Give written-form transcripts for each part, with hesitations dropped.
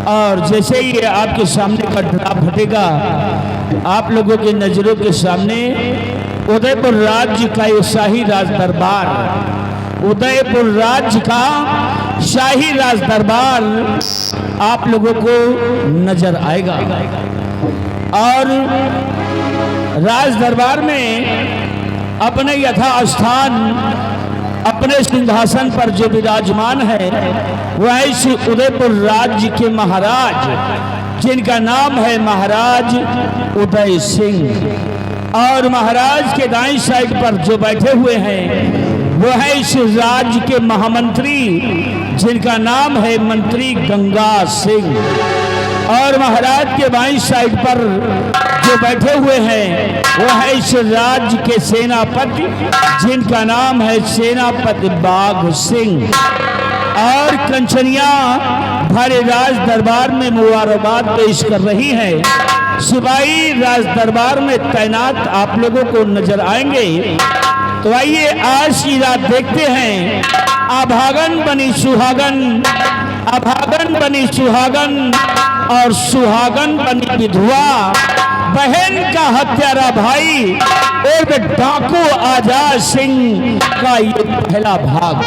और जैसे ही आपके सामने कटरा फटेगा, आप लोगों की नजरों के सामने उदयपुर राज्य का ये शाही राज दरबार, उदयपुर राज्य का शाही राज दरबार आप लोगों को नजर आएगा। और राज दरबार में अपने यथास्थान, अपने सिंहासन पर जो विराजमान है वह इस उदयपुर राज्य के महाराज, जिनका नाम है महाराज उदय सिंह। और महाराज के दाईं साइड पर जो बैठे हुए हैं वो है इस राज्य के महामंत्री, जिनका नाम है मंत्री गंगा सिंह। और महाराज के बाईं साइड पर जो बैठे हुए हैं वो है इस राज्य के सेनापति, जिनका नाम है सेनापति बाघ सिंह। और कंचनिया भरे राज दरबार में मुबारकबाद पेश कर रही हैं। सिपाही राज दरबार में तैनात आप लोगों को नजर आएंगे। तो आइए आज की रात देखते हैं अभागन बनी सुहागन, अभागन बनी सुहागन और सुहागन बनी विधवा, बहन का हत्यारा भाई और डाकू आजाद सिंह का ये पहला भाग।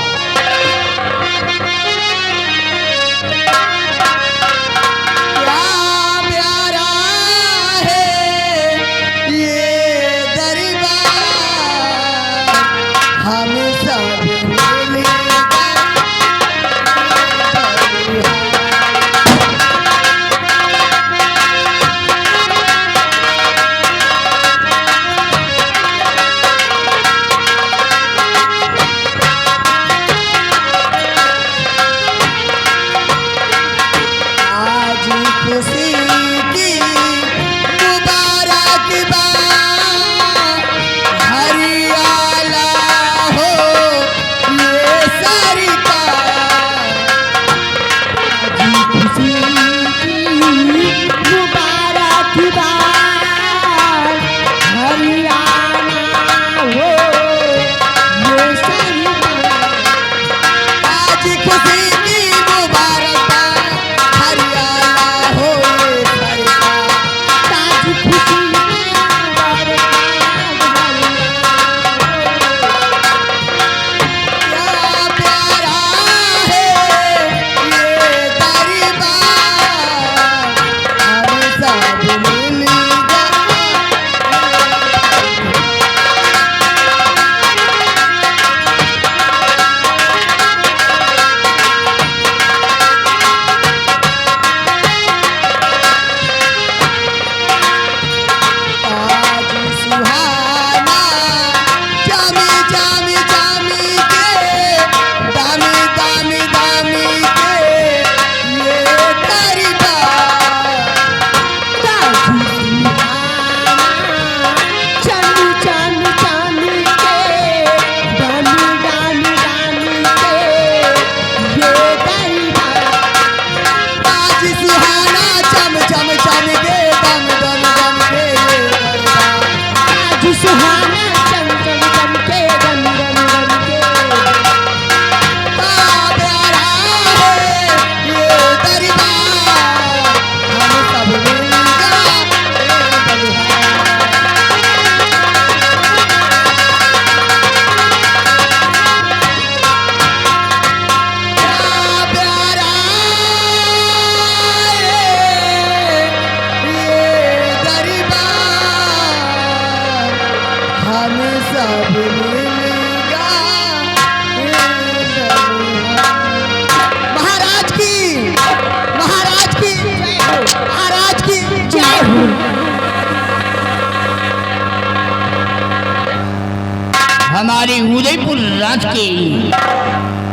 हमारे उदयपुर राज के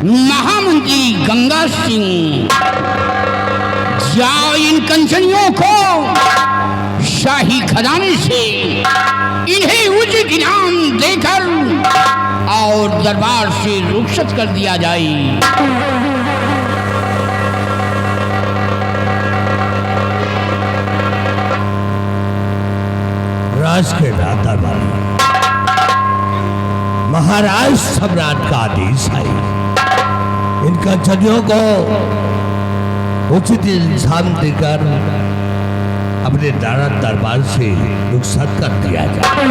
महामंत्री गंगा सिंह, जाओ इन कंचनियों को शाही खजाने से इन्हें उचित इनाम देकर और दरबार से रुखसत कर दिया जाए। राज के दरबार महाराज सम्राट का आदेश है, इन कंचनियों को उचित इल्जाम देकर अपने राणा दरबार से रुखसत कर दिया जाए।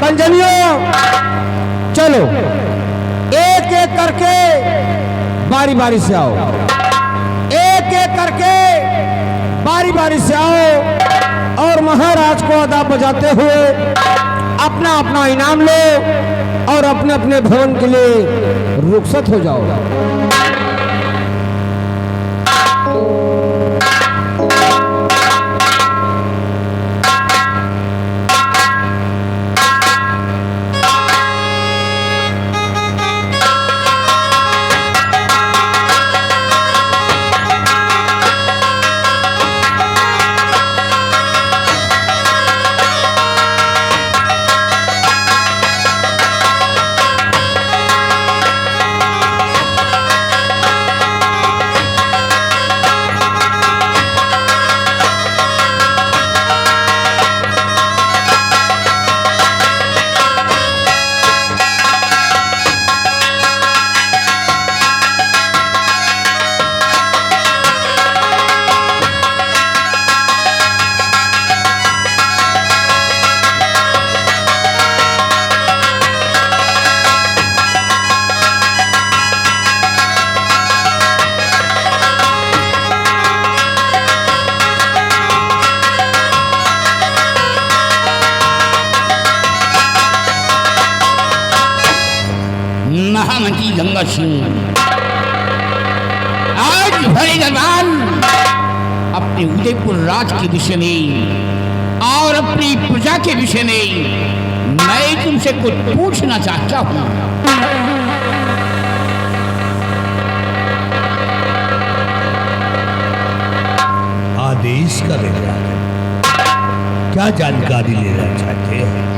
पंजनियों, चलो एक एक करके बारी बारी से आओ, एक एक करके बारी बारी से आओ और महाराज को अदा बजाते हुए अपना अपना इनाम लो और अपने अपने भवन के लिए रुखसत हो जाओ। महामंत्री गंगा सिंह आज भरे दरबार अपने उदयपुर राज के विषय में और अपनी प्रजा के विषय में मैं तुमसे कुछ पूछना चाहता हूँ। आदेश करेगा, क्या जानकारी लेना चाहते हैं?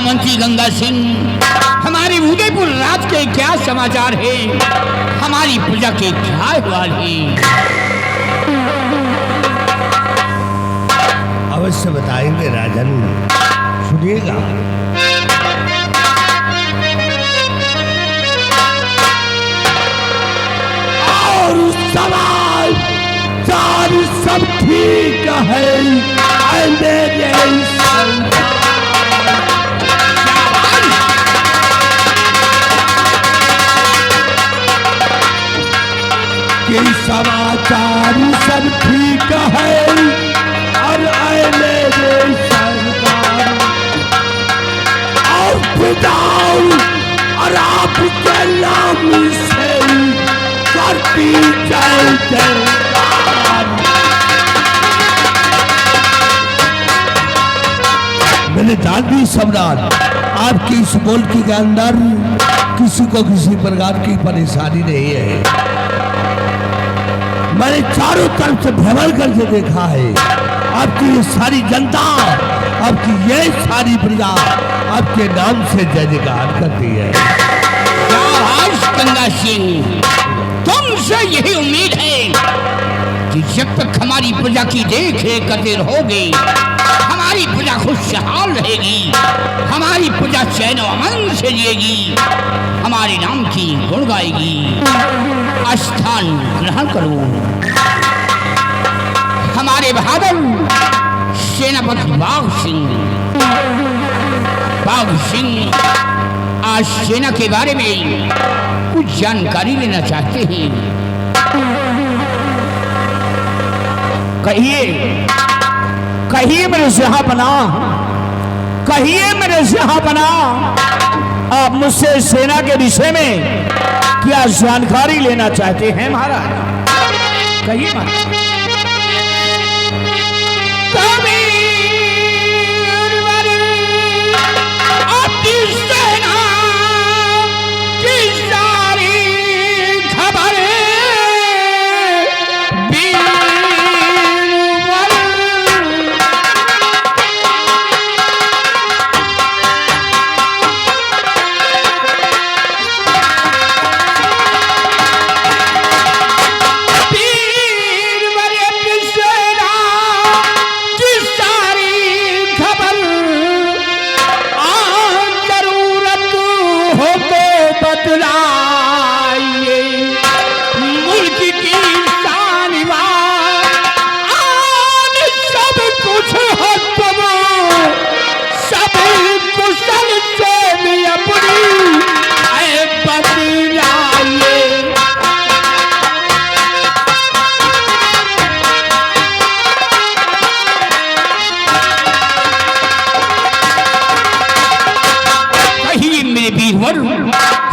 मंत्री गंगा सिंह, हमारे उदयपुर राज के क्या समाचार है? हमारी प्रजा के क्या हाल है? अवश्य बताएंगे राजन, सुनिएगा। और सवाल चार सब ठीक है मेरे कि समाचार सब ठीक है और मेरे सरकार और पिताओं और आपके नाम से करती जय जयकार। मैंने जान दी सम्राट, आपकी इस मुल्क के अंदर किसी को किसी प्रकार की परेशानी नहीं है। मैंने चारों तरफ से भ्रमण करके देखा है, आपकी ये सारी जनता, आपकी ये सारी प्रजा आपके नाम से जय जयकार करती है। गंगा सिंह, तुमसे यही उम्मीद है कि जब तक हमारी प्रजा की देख रेख करते रहोगे, हमारी प्रजा खुशहाल रहेगी, हमारी प्रजा चैन अमन से जिएगी, हमारे नाम की गुण गाएगी। स्थान ग्रहण करो। हमारे बहादुर सेनापति बाघ सिंह बाघ सिंह आज सेना के बारे में कुछ जानकारी लेना चाहते हैं। कहिए कहिए मेरे जहांपना, कहिए मेरे जहांपना, आप मुझसे सेना के विषय में क्या जानकारी लेना चाहते हैं महाराज? कहिए महाराज।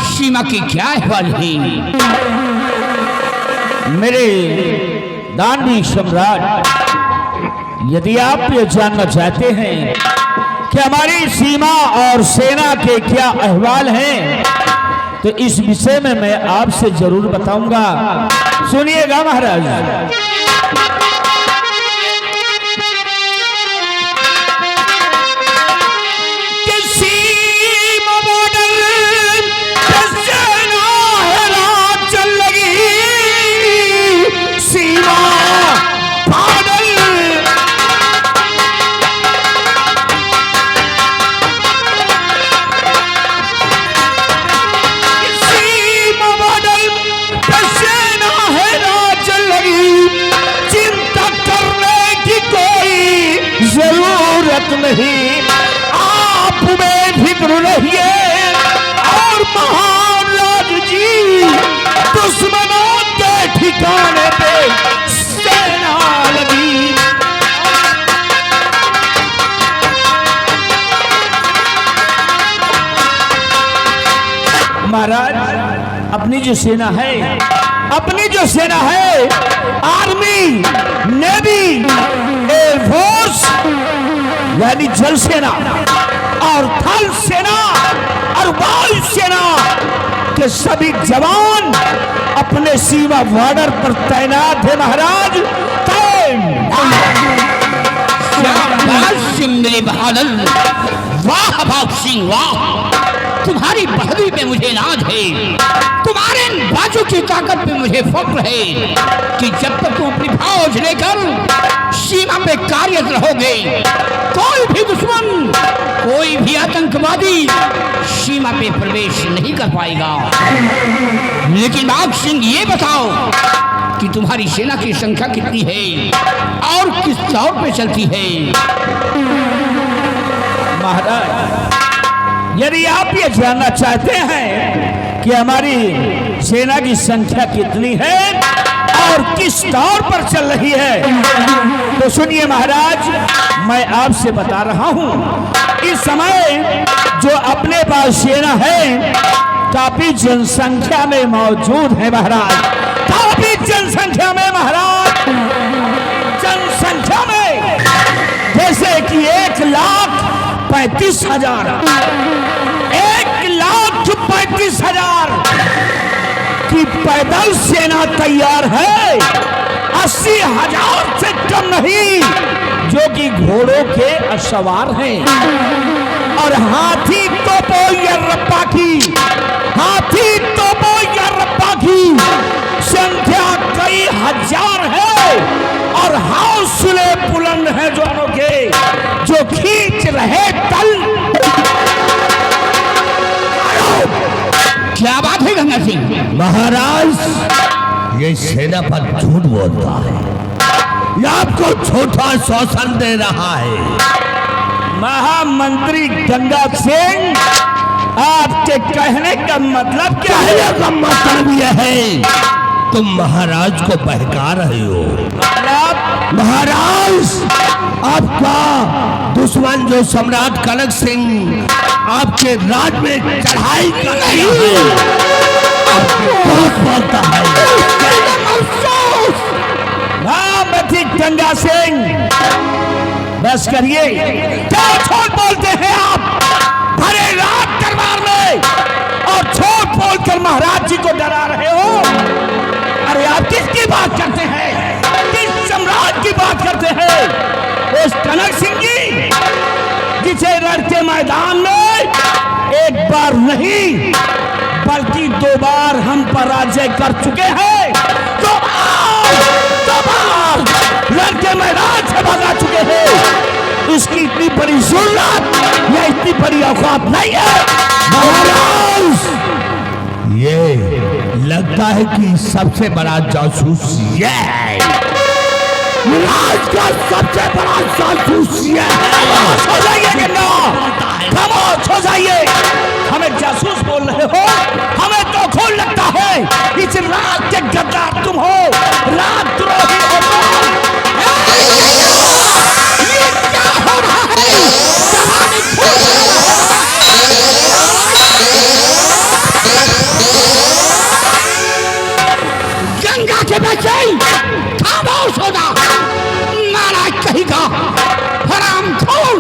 सीमा की क्या अहवाल है? मेरे दानवी सम्राट, यदि आप ये जानना चाहते हैं कि हमारी सीमा और सेना के क्या अहवाल हैं, तो इस विषय में मैं आपसे जरूर बताऊंगा। सुनिएगा महाराज। नहीं, आप बेफिक्र रहिए और महाराज जी दुश्मनों के ठिकाने पे सेना लगी। महाराज, अपनी जो सेना है, अपनी जो सेना है, आर्मी, नेवी, एयरफोर्स यानी जल सेना और थल सेना और वायु सेना के सभी जवान अपने सीमा बॉर्डर पर तैनात है महाराज। मेरे बहादुर, वाह बाघ सिंह वाह, तुम्हारी बहादुरी पे मुझे नाज है, तुम्हारे बाजू की ताकत पे मुझे फख्र है कि जब तक तुम अपनी फौज लेकर सीमा पे कार्यरत रहोगे, कोई भी दुश्मन, कोई भी आतंकवादी सीमा पे प्रवेश नहीं कर पाएगा। लेकिन बाघ सिंह, ये बताओ कि तुम्हारी सेना की संख्या कितनी है और किस तौर पे चलती है? महाराज, यदि आप ये जानना चाहते हैं कि हमारी सेना की संख्या कितनी है और किस तौर पर चल रही है, तो सुनिए महाराज, मैं आपसे बता रहा हूं। इस समय जो अपने पास सेना है काफी जनसंख्या में मौजूद है महाराज, काफी जनसंख्या में महाराज, जनसंख्या में जैसे कि 1,35,000, 1,35,000 की पैदल सेना तैयार है, 80,000 से कम नहीं जो कि घोड़ों के असवार हैं, और हाथी तोपो यर्रप्पा की, हाथी तोपो यर्रप्पा की संख्या कई हजार है, और हौसले बुलंद हैं जवानों के जो खींच रहे तल। क्या बात है गंगा सिंह? महाराज, ये सेना पर झूठ बोलता है, ये आपको छोटा शोषण दे रहा है। महामंत्री गंगा सिंह, आपके कहने का मतलब क्या है? कहने का मतलब यह है तुम महाराज को बहका रहे हो। महाराज, आपका दुश्मन जो सम्राट कनक सिंह आपके राज में चढ़ाई कर रही है, बहुत बोलता है। महामंत्री गंगा सिंह, बस करिए। क्या झूठ बोलते हैं आप भरे रात दरबार में, और झूठ बोलकर महाराज जी को डरा रहे हो? अरे आप किसकी बात करते हैं? किस सम्राट की बात करते हैं? उस कनक सिंह की, जिसे रण के मैदान में एक बार नहीं बल्कि 2 बार हम पराजय कर चुके हैं। 2 बार रण के मैदान से भगा चुके हैं। इसकी इतनी बड़ी जुर्रत या इतनी बड़ी औकात नहीं है। महाराज, ये लगता है कि सबसे बड़ा जासूस ये है। राज का सबसे बड़ा जासूस ये है। खामोश हो जाइए गन्ना, खामोश हो जाइए। हमें जासूस बोल रहे हो? हमें तो खून लगता है इस रात के गद्दार तुम हो, राजद्रोही हो तुम। ये क्या हो रहा है? गंगा के बच्चे खामोश हो जा। नालायक कहेगा, हरामखोर,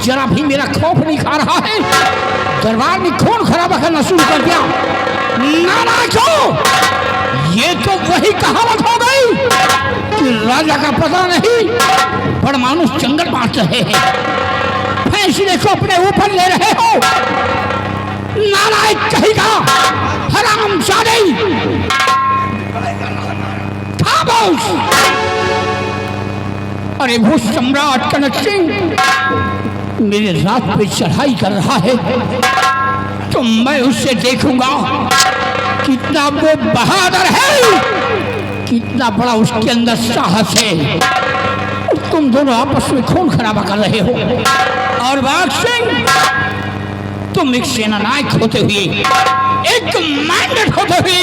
जरा भी मेरा खौफ नहीं खा रहा है। दरबार में खून खराबा करना शुरू कर दिया। नालायक, ये तो वही कहावत हो गई कि राजा का पता नहीं बड़ मानुष जंगल बांट रहे हैं, फैसले को अपने ऊपर ले रहे हो। नालायक कहेगा, हरामजादे, खामोश। अरे वो सम्राट कनक सिंह मेरे रात पे चढ़ाई कर रहा है, तो मैं उससे देखूंगा कितना वो बहादुर है, कितना बड़ा उसके अंदर साहस है। तुम दोनों आपस में खून खराबा कर रहे हो। और बाग सिंह, तुम एक सेना नायक होते हुए, एक कमांडर होते हुए,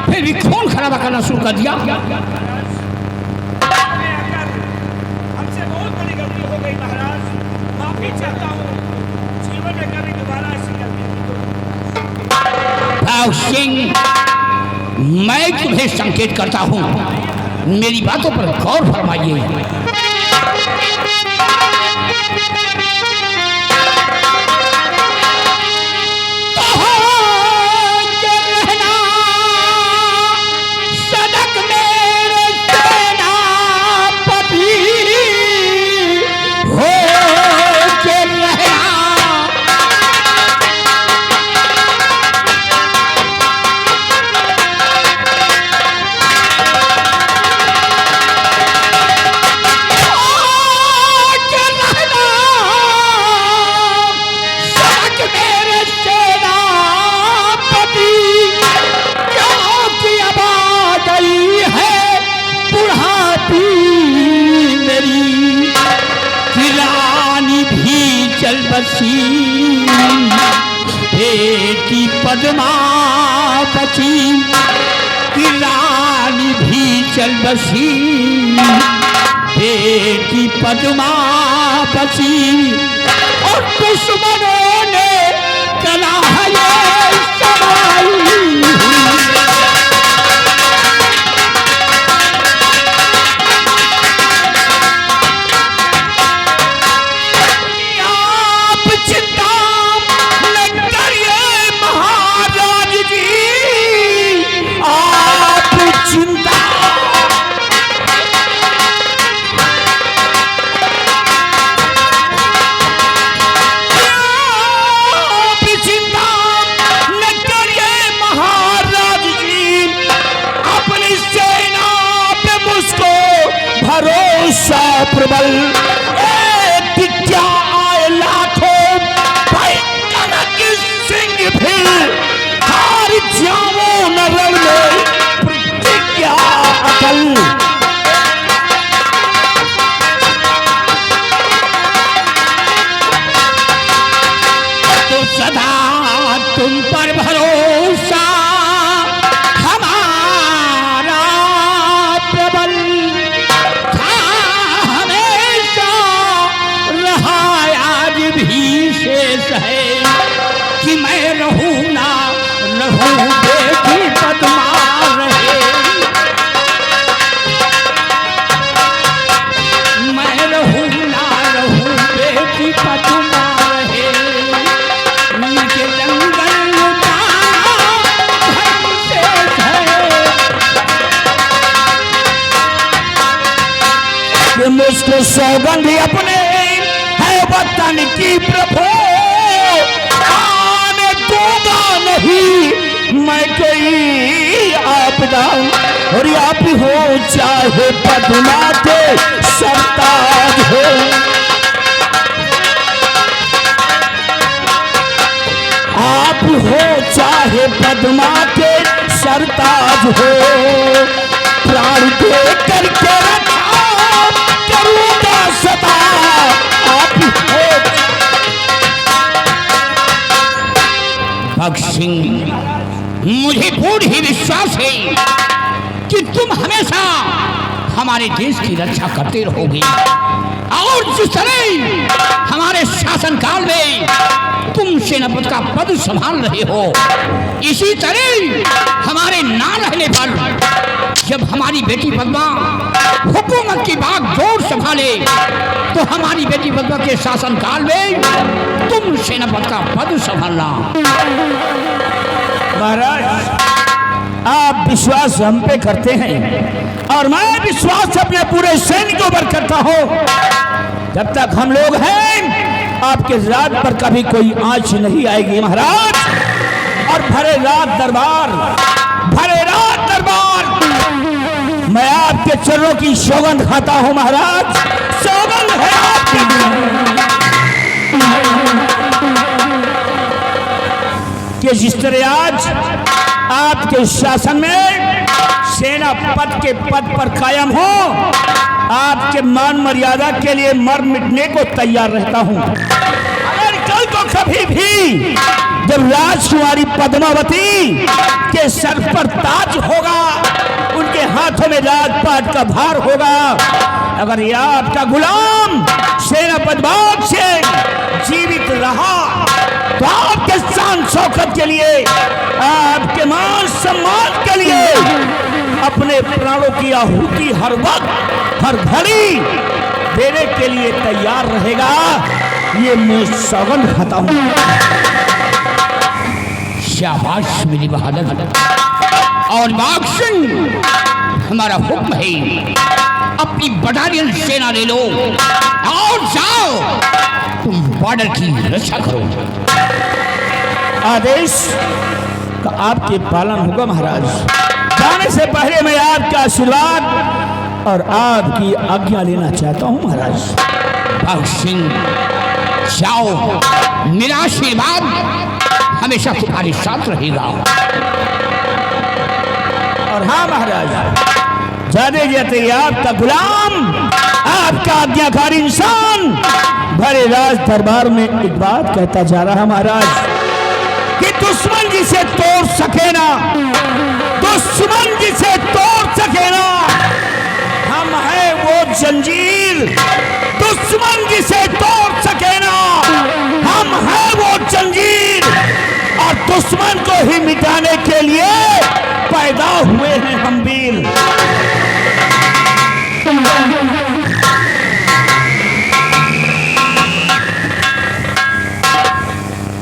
फिर भी खून खराबा करना शुरू कर दिया। हमसे बहुत बड़ी गलती हो गई महाराज, माफी चाहता हूँ। जीवन में कभी दोबारा ऐसी गलती। भाव सिंह, मैं तुम्हें संकेत करता हूँ, मेरी बातों पर गौर फरमाइए। बेटी पद्मावती की रानी भी चल बसी, बेटी पद्मावती, और दुश्मनों ने कलाए समाई। सौगंध अपने है वतन की प्रभु, आने दूंगा नहीं मैं कोई आपदा। और आप हो चाहे पदमा के सरताज हो, आप हो चाहे पदमा के सरताज हो, प्राण दे करके रखा करूंगा सदा। आप हो भगत सिंह, मुझे पूर्ण ही विश्वास है कि तुम हमेशा हमारे देश की रक्षा करते रहोगे, और जिस तरह हमारे शासनकाल में तुम सेनापति का पद संभाल रहे हो, इसी तरह हमारे ना रहने पर जब हमारी बेटी पद्मा हुकूमत की बागडोर संभाले, तो हमारी बेटी पद्मा के शासनकाल में तुम सेनापति का पद संभालना। महाराज, आप विश्वास हम पे करते हैं और मैं विश्वास अपने पूरे सैनिकों पर करता हूं। जब तक हम लोग हैं, आपके राज पर कभी कोई आंच नहीं आएगी महाराज। और भरे रात दरबार, भरे रात दरबार, मैं आपके चरणों की सौगंध खाता हूं महाराज। सौगंध है आपके कि जिस तरह आज आपके शासन में सेना पद के पद पर कायम हो, आपके मान मर्यादा के लिए मर मिटने को तैयार रहता हूं। अगर कल को कभी भी जब राजकुमारी पद्मावती के सर पर ताज होगा, उनके हाथों में राजपाट का भार होगा, अगर यह आपका गुलाम सेना पदभाग से जीवित रहा, तो आपके शान शौकत के लिए, आपके मान सम्मान के लिए अपने प्राणों की आहुति हर वक्त हर घड़ी देने के लिए तैयार रहेगा। ये मैं सौगंध खाता हूं। शाबाश मेरी बहादुर। और बाग सिंह, हमारा हुक्म है, अपनी बटालियन सेना ले लो और जाओ, तुम बॉर्डर की रक्षा करो। आदेश का आपके पालन होगा महाराज। जाने से पहले मैं आपका आशीर्वाद और आपकी आज्ञा लेना चाहता हूं महाराज। भगत सिंह, जाओ, मेरा आशीर्वाद हमेशा तुम्हारे साथ रहेगा। और हाँ महाराज, जाते जाते आपका गुलाम, आपका आज्ञाकारी इंसान भरे राज दरबार में एक बात कहता जा रहा महाराज कि दुश्मन जिसे तोड़ सके ना, दुश्मन जिसे तोड़ सके ना, हम हैं वो जंजीर। दुश्मन जिसे तोड़ सके ना, हम हैं वो जंजीर। और दुश्मन को ही मिटाने के लिए पैदा हुए हैं हम वीर।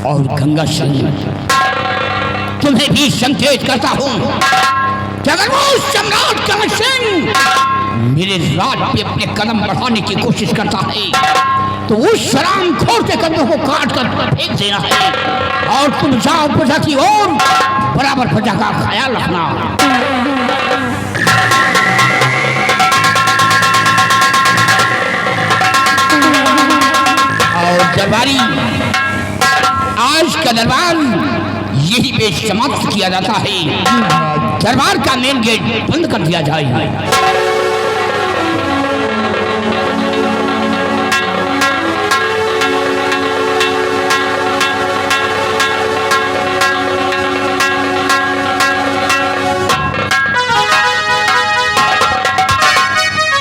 और गंगा सिंह, तुम्हें भी संकेत करता हूं कि अगर वो सम्राट गंगा सिंह मेरे राज पे अपने कदम बढ़ाने की कोशिश करता है, तो उस शराम खोर के कदमों को काट कर फेंक देना है, और तुम जाओ प्रजा की ओर, बराबर प्रजा का ख्याल रखना। और दरबारी, आज का दरबार यही पे समाप्त किया जाता है। दरबार का मेन गेट बंद कर दिया जाए।